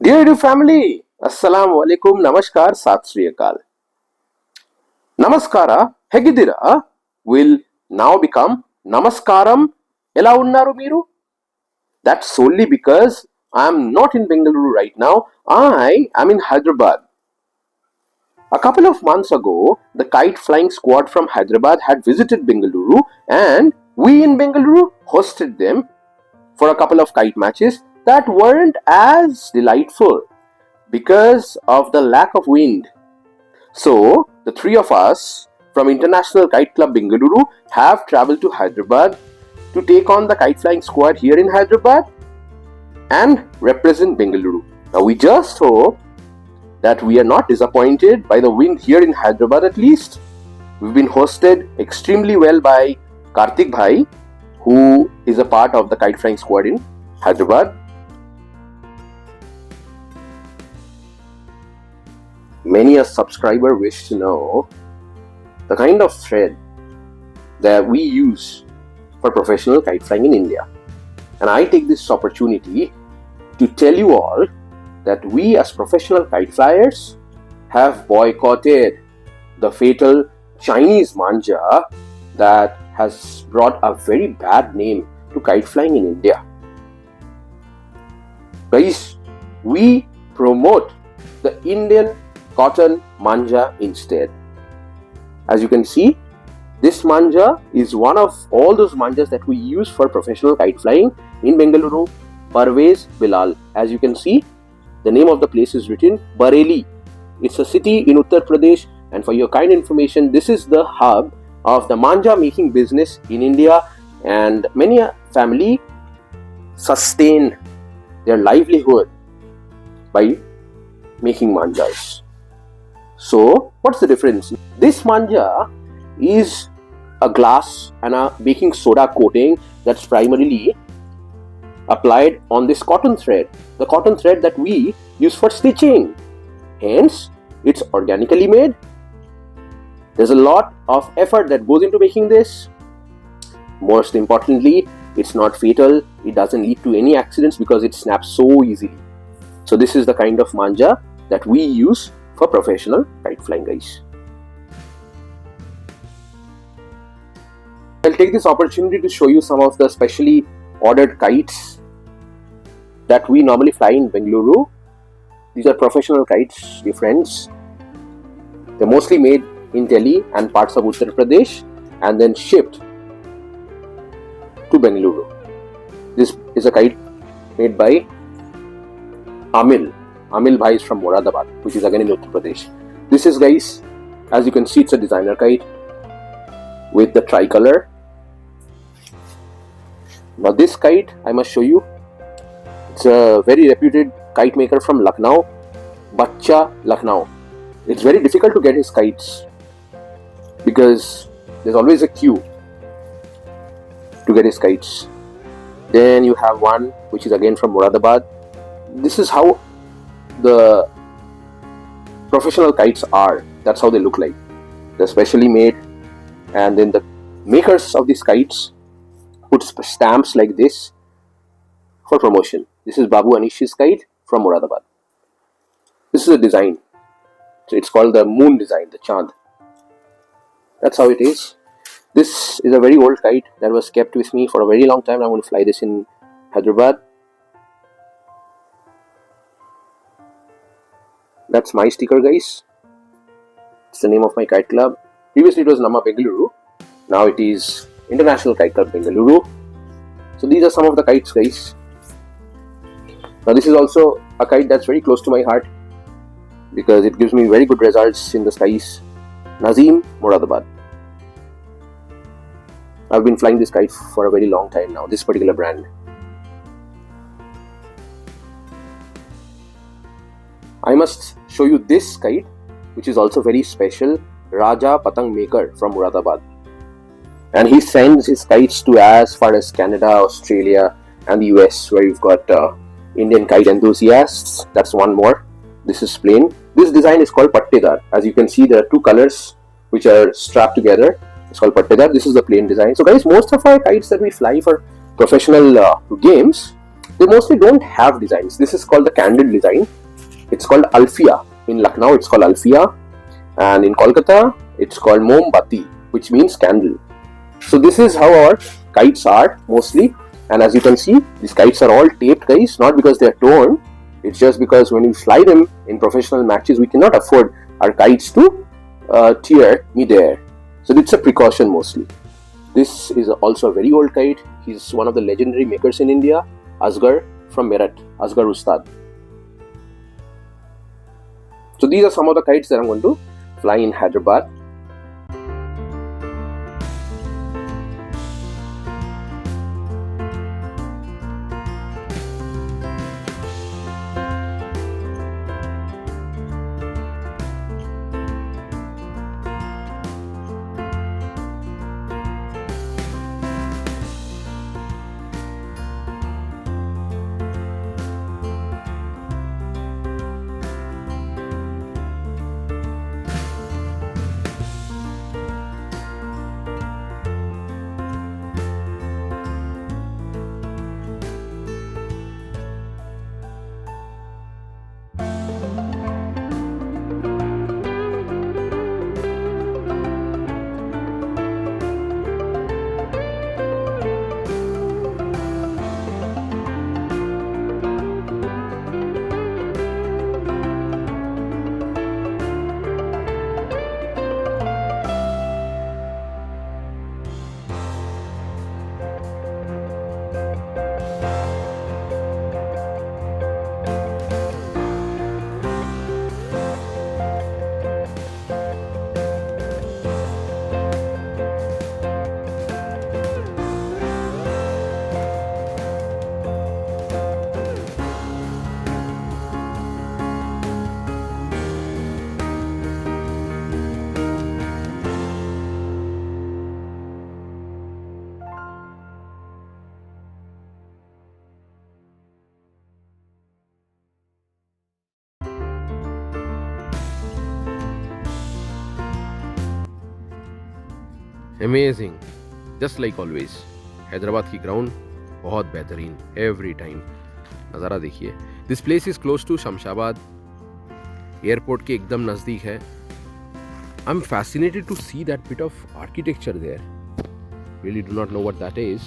Dear YouTube family, Assalamu alaikum, Namaskar, Sat Sri Akal. Namaskara, Hegidira will now become Namaskaram. Ela unnaru meeru? That's solely because I am not in Bengaluru right now. I am in Hyderabad. A couple of months ago, the kite flying squad from Hyderabad had visited Bengaluru, and we in Bengaluru hosted them for a couple of kite matches that weren't as delightful because of the lack of wind. So, the three of us from International Kite Club Bengaluru have travelled to Hyderabad to take on the kite flying squad here in Hyderabad and represent Bengaluru. Now, we just hope that we are not disappointed by the wind here in Hyderabad at least. We've been hosted extremely well by Kartik Bhai, who is a part of the kite flying squad in Hyderabad. Many a subscriber wish to know the kind of thread that we use for professional kite flying in India. And I take this opportunity to tell you all that we as professional kite flyers have boycotted the fatal Chinese manja that has brought a very bad name to kite flying in India. Guys, we promote the Indian cotton manja instead. As you can see, this manja is one of all those manjas that we use for professional kite flying in Bengaluru, Parvez Bilal. As you can see, the name of the place is written Bareilly. It's a city in Uttar Pradesh, and for your kind information, this is the hub of the manja making business in India, and many a family sustain their livelihood by making manjas. So, what's the difference? This manja is a glass and a baking soda coating that's primarily applied on this cotton thread. The cotton thread that we use for stitching. Hence, it's organically made. There's a lot of effort that goes into making this. Most importantly, it's not fatal. It doesn't lead to any accidents because it snaps so easily. So this is the kind of manja that we use for professional kite flying, guys. I'll take this opportunity to show you some of the specially ordered kites that we normally fly in Bengaluru. These are professional kites, dear friends. They're mostly made in Delhi and parts of Uttar Pradesh and then shipped to Bengaluru. This is a kite made by Amil. Amil Bhai is from Moradabad, which is again in Uttar Pradesh. This is, guys, as you can see, it's a designer kite with the tricolor. Now this kite, I must show you. It's a very reputed kite maker from Lucknow, Bacha Lucknow. It's very difficult to get his kites because there's always a queue to get his kites. Then you have one which is again from Moradabad. This is how the professional kites are. That's how they look like. They're specially made, and then the makers of these kites put stamps like this for promotion. This is Babu Anish's kite from Moradabad. This is a design. So it's called the moon design, the Chand. That's how it is. This is a very old kite that was kept with me for a very long time. I'm going to fly this in Hyderabad. That's my sticker, guys. It's the name of my kite club. Previously it was Nama Bengaluru. Now it is International Kite Club Bengaluru. So these are some of the kites, guys. Now this is also a kite that's very close to my heart because it gives me very good results in the skies. Nazim, Moradabad. I've been flying this kite for a very long time now, this particular brand. I must show you this kite, which is also very special. Raja Patang Maker from Moradabad. And he sends his kites to as far as Canada, Australia and the US, where you've got Indian kite enthusiasts. That's one more. This is plain. This design is called Pattedar. As you can see, there are two colors which are strapped together. It's called Pattedar. This is the plain design. So guys, most of our kites that we fly for professional games they mostly don't have designs. This is called the candle design. It's called Alfia. In Lucknow, it's called Alfia, and in Kolkata, it's called Mombati, which means candle. So this is how our kites are mostly, and as you can see, these kites are all taped, guys, not because they are torn. It's just because when you fly them in professional matches, we cannot afford our kites to tear mid-air. So it's a precaution mostly. This is also a very old kite. He's one of the legendary makers in India, Asghar from Meerut, Asghar Ustad. So these are some of the kites that I'm going to fly in Hyderabad. Amazing, just like always. Hyderabad की ground बहुत बेहतरीन every time. नज़ारा देखिए। This place is close to Shamshabad, airport के एकदम नज़दीक है। I am fascinated to see that bit of architecture there. Really do not know what that is.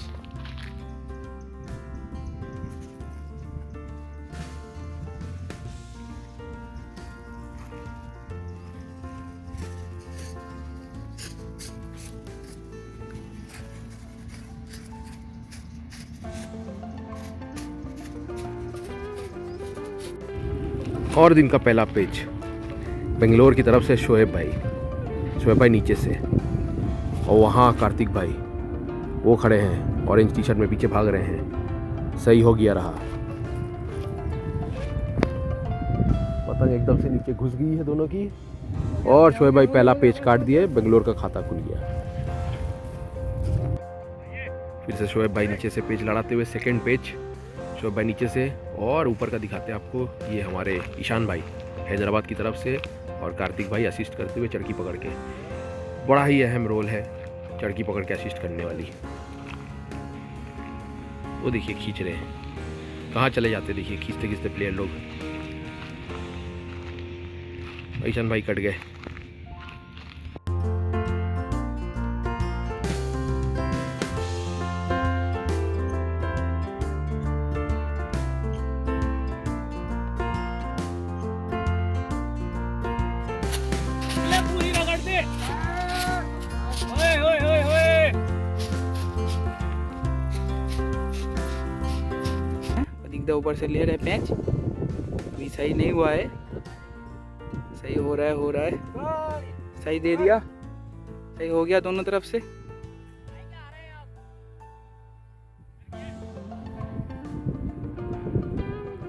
और दिन का पहला पिच बेंगलोर की तरफ से शोएब भाई नीचे से, और वहाँ कार्तिक भाई वो खड़े हैं ऑरेंज टी शर्ट में, पीछे भाग रहे हैं। सही हो गया रहा। पतंग एकदम से नीचे घुस गई है दोनों की, और शोएब भाई पहला पेच काट दिए, बेंगलोर का खाता खुल गया। फिर से शोएब भाई नीचे से पेच लड़ाते हुए सेकंड पेच शोएब भाई नीचे से, और ऊपर का दिखाते हैं आपको। ये हमारे ईशान भाई हैदराबाद की तरफ से, और कार्तिक भाई असिस्ट करते हुए चरखी पकड़ के। बड़ा ही अहम रोल है चरखी पकड़ के असिस्ट करने वाली। वो देखिए खींच रहे हैं, कहाँ चले जाते देखिए खींचते खींचते प्लेयर लोग। ईशान भाई कट गए। ऊपर से ले रहे पैच, अभी सही नहीं हुआ है। सही हो रहा है। सही दे दिया, सही हो गया दोनों तरफ से।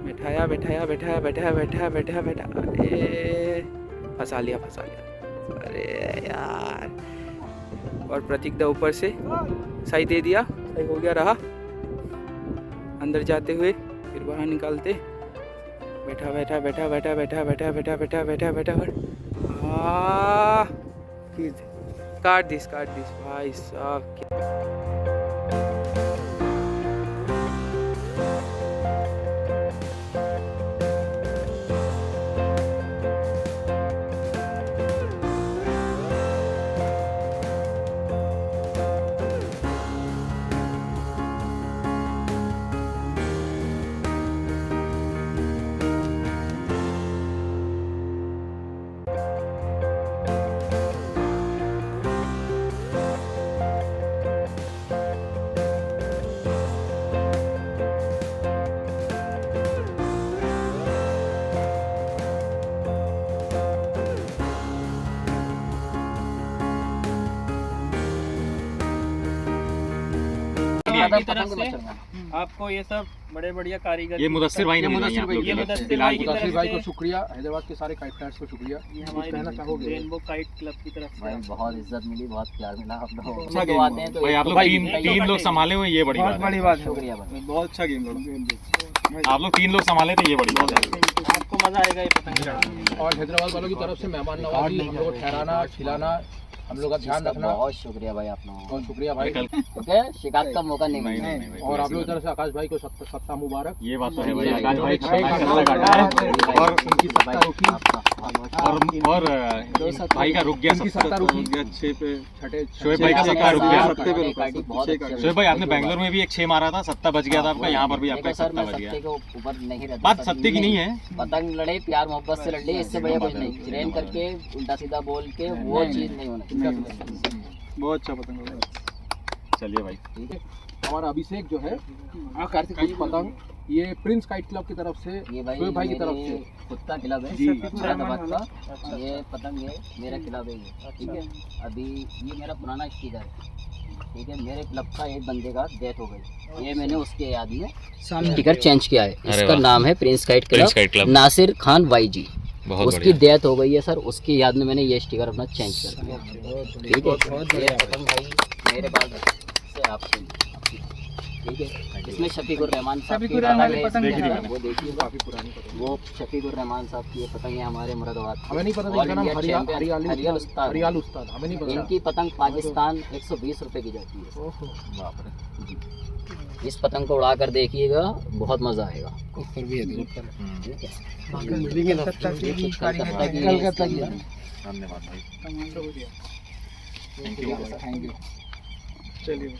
बैठाया। अरे फंसा लिया। अरे यार। और प्रतीक दा ऊपर से सही दे दिया, सही हो गया रहा। अंदर जाते हुए फिर बाहर निकालते। बैठा। काट दिस भाई साहब। की तरफ से आपको ये सब बड़े बढ़िया कारीगर ये मुदस्सिर भाई ने बनाई है आप लोग ये के लिए। मुदस्सिर भाई की मुदस्सिर तरफ भाई को से शुक्रिया, हैदराबाद के सारे काइटर्स को शुक्रिया। ये कुछ हमारी कहना चाहोगे? रेनबो काइट क्लब की तरफ से भाई बहुत इज्जत मिली, बहुत प्यार मिला आप लोगों को। अच्छा तो गेम आते हैं तो भाई, आप लोग तीन लोग संभाले हुए, ये बड़ी बात है। शुक्रिया भाई। बहुत अच्छा गेम लड़ा। आप लोग 3 लोग संभाले तो ये बड़ी बात है। आपको मजा आएगा ये पतंग चढ़ाने में। और हैदराबाद वालों की तरफ से मेहमान नवाजी, हम लोग को ठहराना खिलाना, हम लोग का ध्यान रखना, बहुत शुक्रिया भाई आप लोगों को। बहुत शुक्रिया भाई। ओके, शिकायत का मौका नहीं मिलता। नहीं, और आप लोग की तरफ से आकाश भाई को सप्ताह मुबारक। ये बात तो है भाई, भाई, आकाश भाई भाई, खतरनाक काटा है और उनकी सत्ता रुकी, और भाई का रुक गया उनकी सत्ता रुकी। छठे शोएब भाई का सत्ता रुक गया। शोएब भाई आपने बैंगलोर में भी एक 6 मारा था, सत्ता बच गया था आपका, यहाँ पर भी आपका एक सर सत्ता मैं बच सत्ते गया। के ऊपर नहीं रहता। बात सत्ते की नहीं है, पतंग लड़े प्यार मोहब्बत से लड़े, इससे बढ़िया कुछ नहीं। ट्रेन करके उल्टा सीधा बोल के वो चीज नहीं होना चाहिए। बहुत अच्छा पतंग। चलिए भाई, ठीक है। हमारा अभिषेक जो है कुछ पतंग ये प्रिंस काइट क्लब की तरफ से, ये भाई शोएब भाई की तरफ मेरे से खुद का क्लब है जी। मुरादाबाद का। ये पतंग है मेरा क्लब है ये, ठीक है। अभी ये मेरा पुराना स्टिकर है, ठीक है। मेरे क्लब का एक बंदे का डेथ हो गई, ये मैंने उसके याद में स्टिकर चेंज किया है। इसका नाम है Prince Kite Club, Nasir Khan वाई जी। उसकी डेथ हो गई है सर, उसकी याद में मैंने ये स्टिकर अपना चेंज कर दिया, ठीक है। ये पतंग भाई मेरे पास से आपसे, ठीक है। इसमें शफीकुर रहमान साहब की पतंग है, वो देखिए काफी पुरानी पतंग। वो शफीकुर रहमान साहब की ये पतंग है हमारे मुरादाबाद की। हमें नहीं पता था All इनका नाम India champion, हरियाल उस्ताद। हरियाल उस्ताद, हमें नहीं पता। इनकी पतंग पाकिस्तान 120 रुपए की जाती है। ओहो। जी। इस पतंग को उड़ा कर देखिएगा, बहुत मजा आएगा। ऊपर भी है, ठीक है। मिलेंगे ना। कलकत्ता की है। धन्यवाद भाई, थैंक यू। Thank you. चलिए।